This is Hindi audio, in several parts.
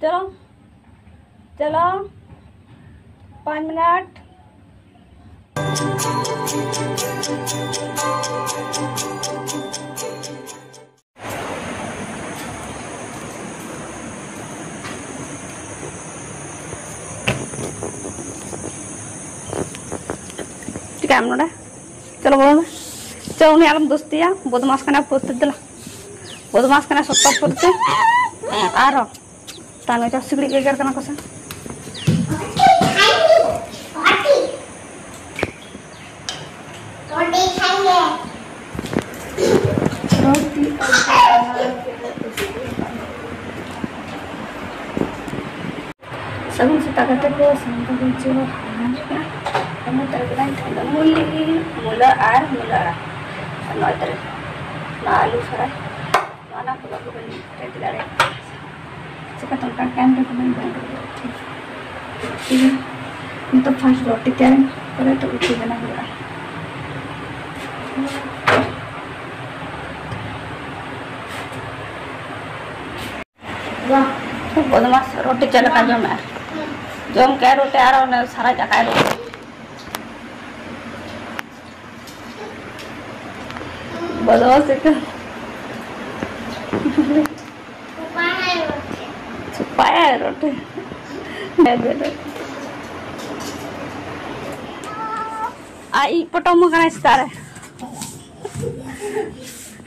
चलो चलो 5 मिनट। कैमरा चलो बोलो चलो नहीं आलम दोस्ती या बदमाश करना पोस्ट दिला बदमाश करना सत्ता पोस्ट आ रहा ताने चाह सिगड़ी के कर करना कैसे रोटी सबसे ताकत को संग जीव मूला आर मूला नोतर नालू फ्राई माना पुला को बनी रेडी करे चिकन तड़का कैमरे को बनी ठीक तो फर्स्ट रोटी तैयार करे तो उठी बना होगा वाह तो बदमाश रोटी चल का जम क्या रोटी आ रहा है सारा जगह रोटी बदमाश छुपाया है रोटी आई पटम मकान स्टार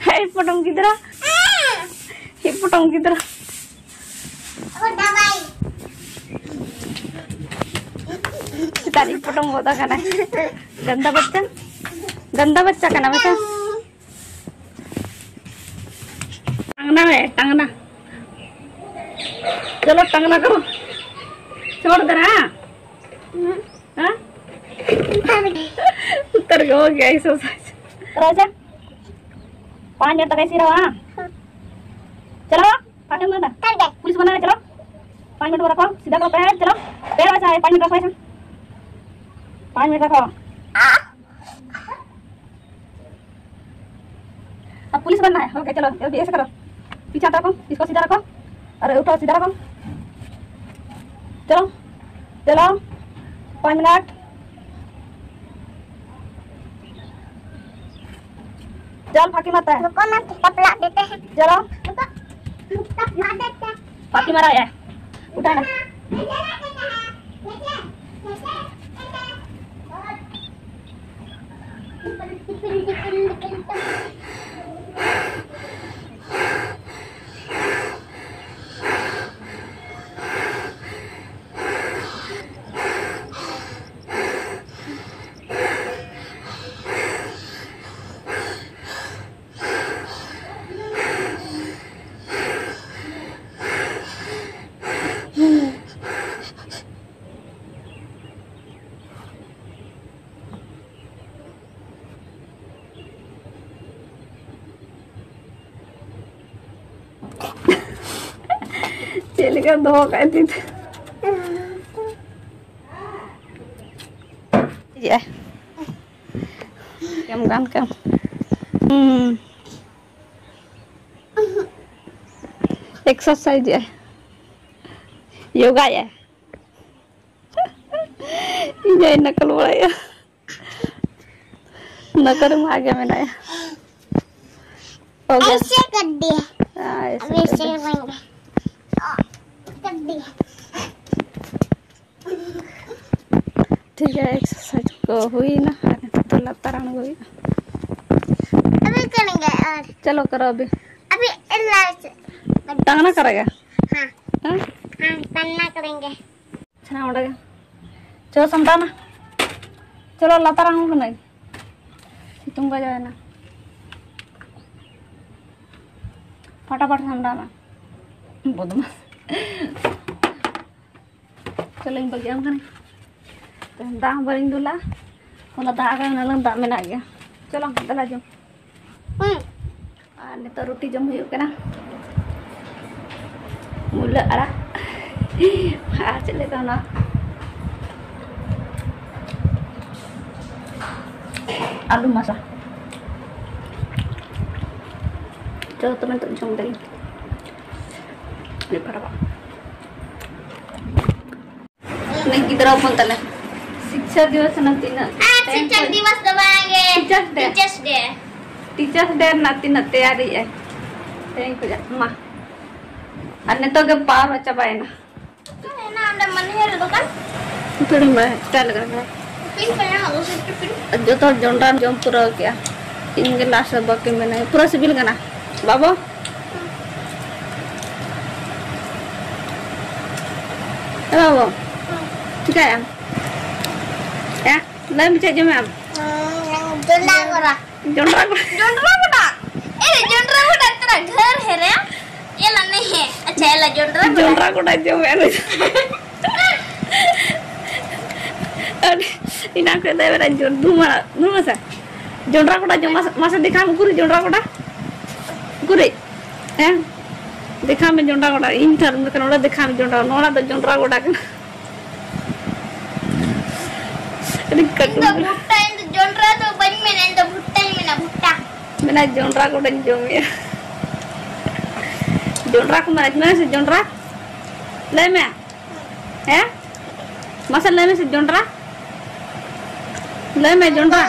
है पटम किधर ये पटम किधर तारीफ पटम होता खाना गंदा बच्चा का ना बेटा टांगना है टांगना चलो टांगना करो छोड़ दे रहा हाँ उतर गया हो गया एक्सरसाइज राजा 5 मिनट तक ऐसे रहो हाँ चलो पाटे में पुलिस बना चलो 5 मिनट रखो सीधा करो पैर चलो पैर वैसा है 5 मिनट रखो ऐसा 5 मिनट रखो अब पुलिस बनना है ओके चलो जल्दी ऐसे करो पीछे रखो इसको सीधा रखो अरे उठो सीधा रखो चलो चलो 5 मिनट चल फाकी मारता है पतला देते हैं चलो फाकी मारा है उठाना चलेगा दो कहती थी ये कम गान कम एक्सरसाइज है योगा है ये नकल बड़ा है नकल में आगे में नया ऐसे कर दिया ऐसे करेंगे ठीक है एक्सरसाइज को हुई ना तो लतारान हुई अभी करेंगे और चलो करो अभी टांगना करेगा हाँ हाँ टांगना करेंगे छना उड़ेगा चलो समझाना चलो लतारान को नहीं तुम बजा है ना फटाफट समझाना बदमाश चलो इन बगिया में तो दाह बरिंग दूला होला दाह का नलंग दाह में ना गया चलो दला जो ने तो रोटी जम हुई के ना मूला अड़ा हाँ चलेगा ना आलू मसा चलो तुम्हें तो जम देंगे ये फटाफट गिदरा अपन तले शिक्षा दिवस ना तीन शिक्षक दिवस दबाएंगे टीचर्स डे नाती ना तैयारी है थैंक यू मा अन्य तो के पाव चबाए ना ना अंदर मन है दुकान थोड़ी मैं स्टाइल कर पिन पे ना उसे पिन जो तो जोंडा जोम पूरा क्या इनके लास्ट बाकी में नहीं पूरा सिविल का ना बाबा बाबा ठीक है ya lain bisa aja mam जोंडा गोरा जोंडा बड़ा जोंडा बड़ा तेरा घर है रे ये ला नहीं है अच्छा ये ला जोंडा को डाल जो मैं अरे ina ko dai bera jon duma sa जोंडा को डाल masa दिखा मुकुरी जोंडा को डाल गुरे हैं दिखा में जोंडा को डाल इन थर में कनोड़ा दिखा में जोंडा नोड़ा तो जोंडा को डाल इंदो भुट्टा इंदो जोंडा तो बनी में इंदो भुट्टा ही में ना भुट्टा मैंने जोंडा को डाल जो में जोंडा को मैं से जोंडा ले में है मसल ले में से जोंडा ले में जोंडा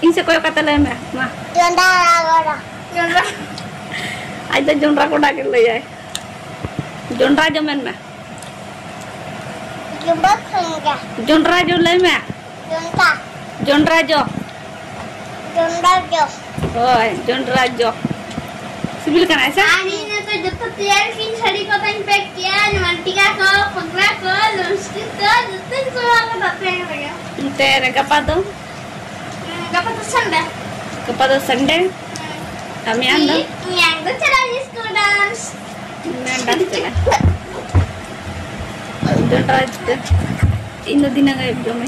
इनसे कोई कता ले में मां जोंडा गोरा जोंडा आज तो जोंडा को डाल ले जाए जोंडा जो में क्यों बात करेंगे जोंडा जो ले में जोंडा जोंडा जो ओए जोंडा जो सिविल का ऐसा आनी ने तो जब तक तैयार की छड़ी को पेन पैक किया नमंटिका को पगला को लिपस्टिक को जितने को आगे बताते हैं भैया तेरे कपा तो संडे हमें आंदा yang tuh cara disco dance मैं डांस चला जोंडा इन दिन गए जो मैं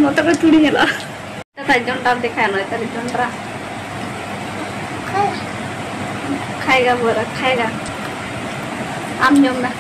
मत को चुड़ी हेला तथा जोंडा दिखाया ना तेरे जोंडा खाएगा बोरा खाएगा आम जो में